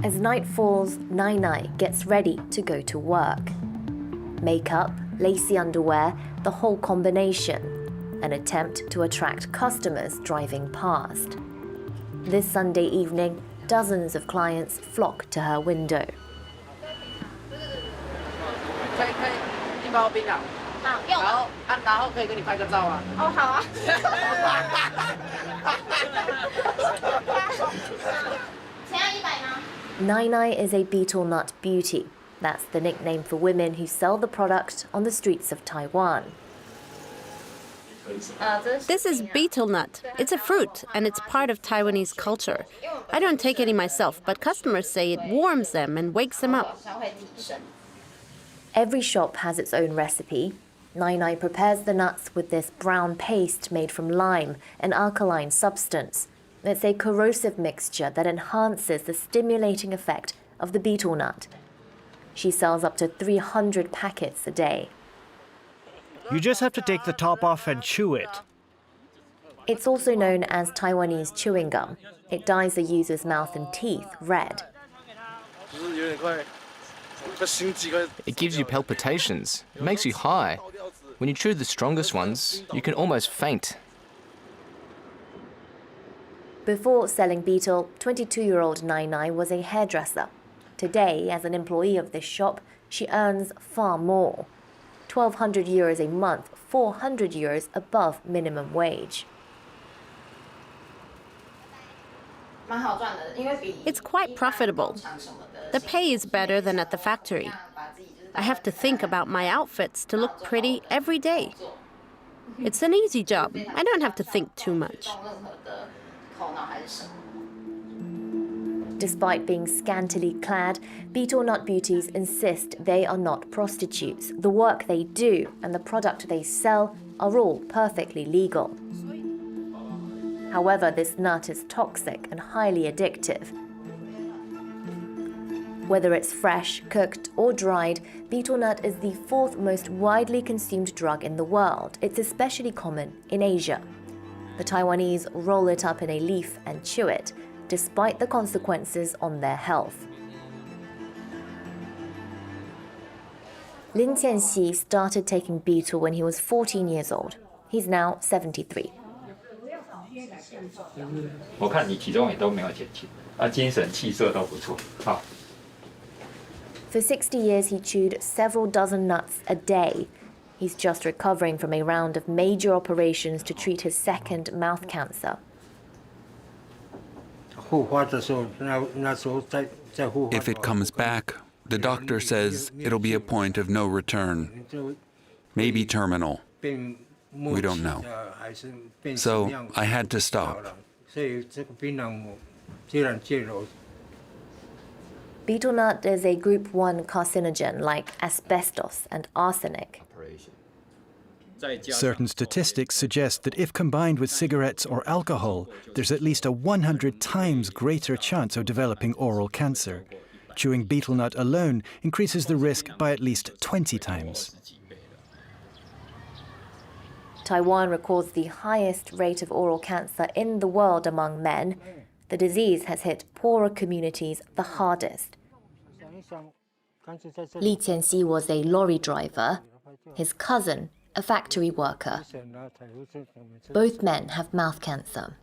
As night falls, Nai gets ready to go to work. Makeup, lacy underwear, the whole combination. An attempt to attract customers driving past. This Sunday evening, dozens of clients flock to her window. Nai is a betel nut beauty. That's the nickname for women who sell the product on the streets of Taiwan. This is betel nut. It's a fruit, and it's part of Taiwanese culture. I don't take any myself, but customers say it warms them and wakes them up. Every shop has its own recipe. Nai prepares the nuts with this brown paste made from lime, an alkaline substance. It's a corrosive mixture that enhances the stimulating effect of the betel nut. She sells up to 300 packets a day. You just have to take the top off and chew it. It's also known as Taiwanese chewing gum. It dyes the user's mouth and teeth red. It gives you palpitations. It makes you high. When you chew the strongest ones, you can almost faint. Before selling betel, 22-year-old Nai was a hairdresser. Today, as an employee of this shop, she earns far more. 1,200 euros a month, 400 euros above minimum wage. It's quite profitable. The pay is better than at the factory. I have to think about my outfits to look pretty every day. It's an easy job. I don't have to think too much. Despite being scantily clad, betel nut beauties insist they are not prostitutes. The work they do and the product they sell are all perfectly legal. However, this nut is toxic and highly addictive. Whether it's fresh, cooked, or dried, betel nut is the fourth most widely consumed drug in the world. It's especially common in Asia. The Taiwanese roll it up in a leaf and chew it, despite the consequences on their health. Lin Qianxi started taking betel when he was 14 years old. He's now 73. For 60 years, he chewed several dozen nuts a day. He's just recovering from a round of major operations to treat his second mouth cancer. If it comes back, the doctor says it'll be a point of no return. Maybe terminal. We don't know. So I had to stop. Betel nut is a group 1 carcinogen like asbestos and arsenic. Certain statistics suggest that if combined with cigarettes or alcohol, there's at least a 100 times greater chance of developing oral cancer. Chewing betel nut alone increases the risk by at least 20 times. Taiwan records the highest rate of oral cancer in the world among men. The disease has hit poorer communities the hardest. Li Qianxi was a lorry driver. His cousin, a factory worker. Both men have mouth cancer.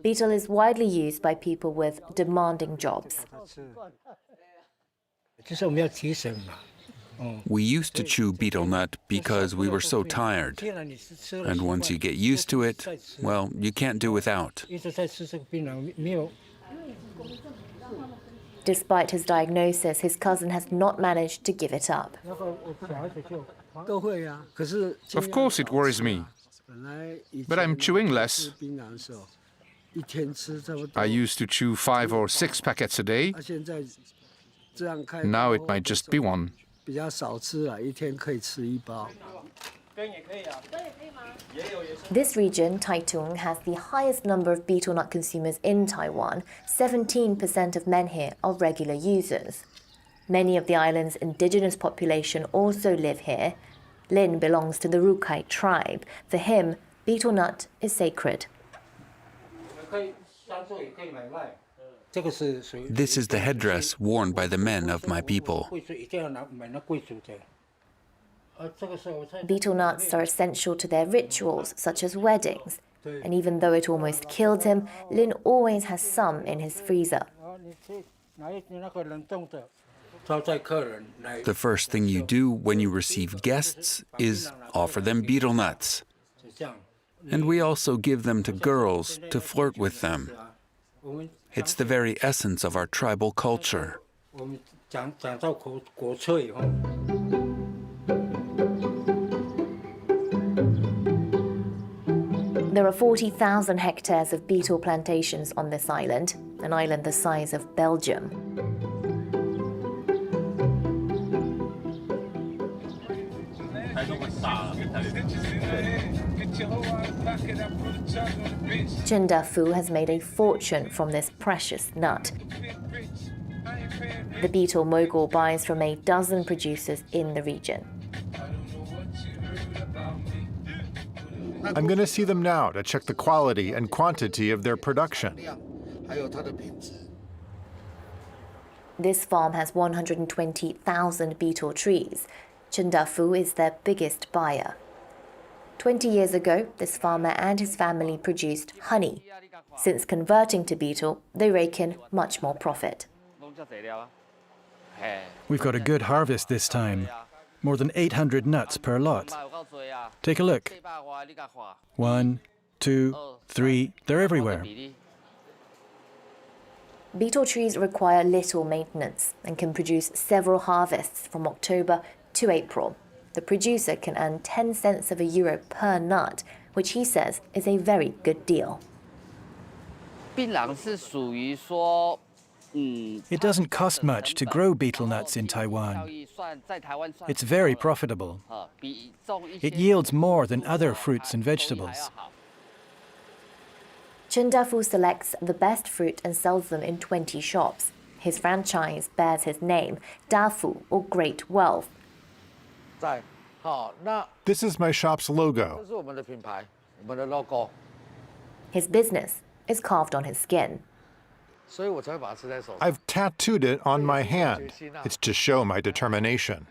Betel is widely used by people with demanding jobs. We used to chew betel nut because we were so tired. And once you get used to it, well, you can't do without. Despite his diagnosis, his cousin has not managed to give it up. Of course it worries me, but I'm chewing less. I used to chew 5 or 6 packets a day. Now it might just be 1. This region, Taitung, has the highest number of betel nut consumers in Taiwan. 17% of men here are regular users. Many of the island's indigenous population also live here. Lin belongs to the Rukai tribe. For him, betel nut is sacred. This is the headdress worn by the men of my people. Betel nuts are essential to their rituals, such as weddings. And even though it almost killed him, Lin always has some in his freezer. The first thing you do when you receive guests is offer them betel nuts. And we also give them to girls to flirt with them. It's the very essence of our tribal culture. There are 40,000 hectares of betel plantations on this island, an island the size of Belgium. Chen Dafu has made a fortune from this precious nut. The betel mogul buys from a dozen producers in the region. I'm going to see them now to check the quality and quantity of their production. This farm has 120,000 betel trees. Chen Dafu is their biggest buyer. 20 years ago, this farmer and his family produced honey. Since converting to betel, they rake in much more profit. We've got a good harvest this time. More than 800 nuts per lot. Take a look. 1, 2, 3, they're everywhere. Betel trees require little maintenance and can produce several harvests from October to April. The producer can earn 10 cents of a euro per nut, which he says is a very good deal. It doesn't cost much to grow betel nuts in Taiwan. It's very profitable. It yields more than other fruits and vegetables. Chen Dafu selects the best fruit and sells them in 20 shops. His franchise bears his name, Dafu, or Great Wealth. This is my shop's logo. His business is carved on his skin. I've tattooed it on my hand. It's to show my determination.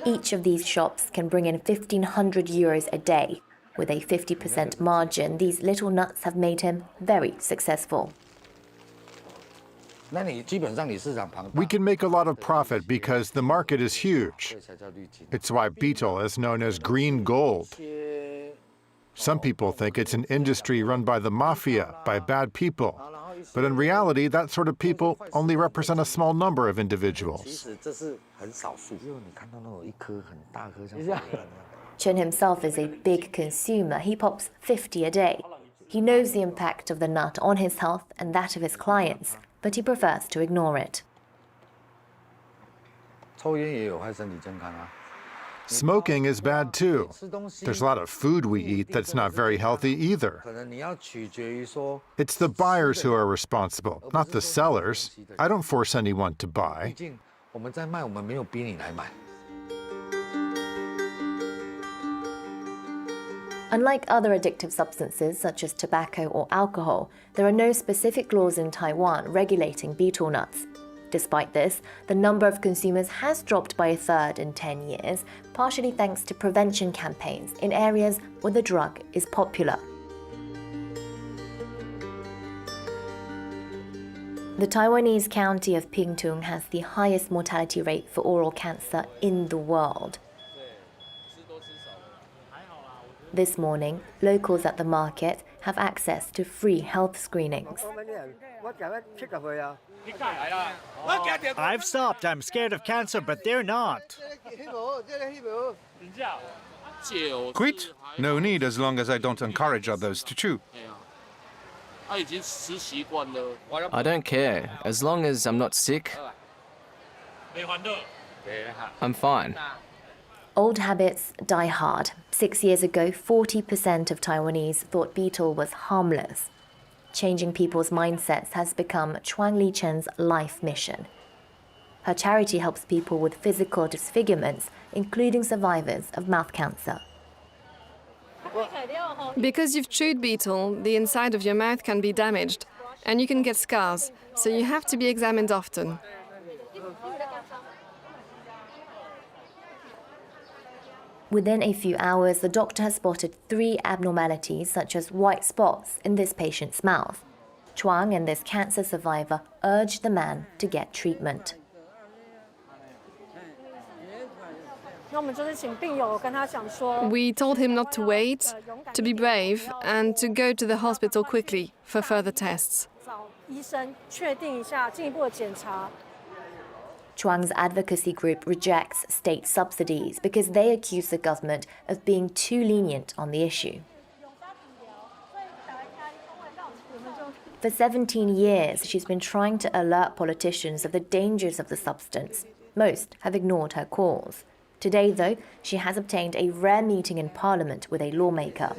Each of these shops can bring in 1,500 euros a day. With a 50% margin, these little nuts have made him very successful. We can make a lot of profit because the market is huge. It's why betel is known as green gold. Some people think it's an industry run by the mafia, by bad people. But in reality, that sort of people only represent a small number of individuals. Chen himself is a big consumer. He pops 50 a day. He knows the impact of the nut on his health and that of his clients, but he prefers to ignore it. Smoking is bad too. There's a lot of food we eat that's not very healthy either. It's the buyers who are responsible, not the sellers. I don't force anyone to buy. Unlike other addictive substances such as tobacco or alcohol, there are no specific laws in Taiwan regulating betel nuts. Despite this, the number of consumers has dropped by a third in 10 years, partially thanks to prevention campaigns in areas where the drug is popular. The Taiwanese county of Pingtung has the highest mortality rate for oral cancer in the world. This morning, locals at the market have access to free health screenings. I've stopped. I'm scared of cancer, but they're not. Quit? No need as long as I don't encourage others to chew. I don't care. As long as I'm not sick, I'm fine. Old habits die hard. 6 years ago, 40% of Taiwanese thought betel was harmless. Changing people's mindsets has become Chuang Li Chen's life mission. Her charity helps people with physical disfigurements, including survivors of mouth cancer. Because you've chewed betel, the inside of your mouth can be damaged, and you can get scars, so you have to be examined often. Within a few hours, the doctor has spotted 3 abnormalities, such as white spots in this patient's mouth. Chuang and this cancer survivor urged the man to get treatment. We told him not to wait, to be brave, and to go to the hospital quickly for further tests. Chuang's advocacy group rejects state subsidies because they accuse the government of being too lenient on the issue. For 17 years, she's been trying to alert politicians of the dangers of the substance. Most have ignored her calls. Today, though, she has obtained a rare meeting in Parliament with a lawmaker.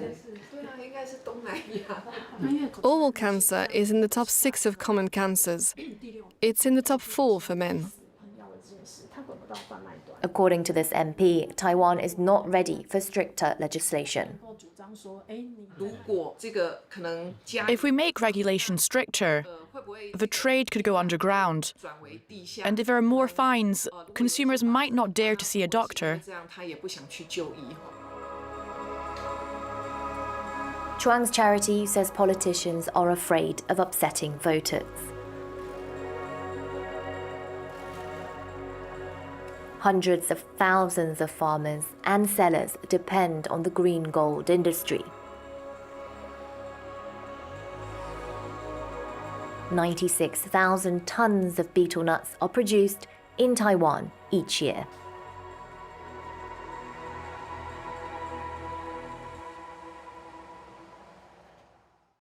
Oral cancer is in the top 6 of common cancers. It's in the top 4 for men. According to this MP, Taiwan is not ready for stricter legislation. If we make regulations stricter, the trade could go underground. And if there are more fines, consumers might not dare to see a doctor. Chuang's charity says politicians are afraid of upsetting voters. Hundreds of thousands of farmers and sellers depend on the green gold industry. 96,000 tons of betel nuts are produced in Taiwan each year.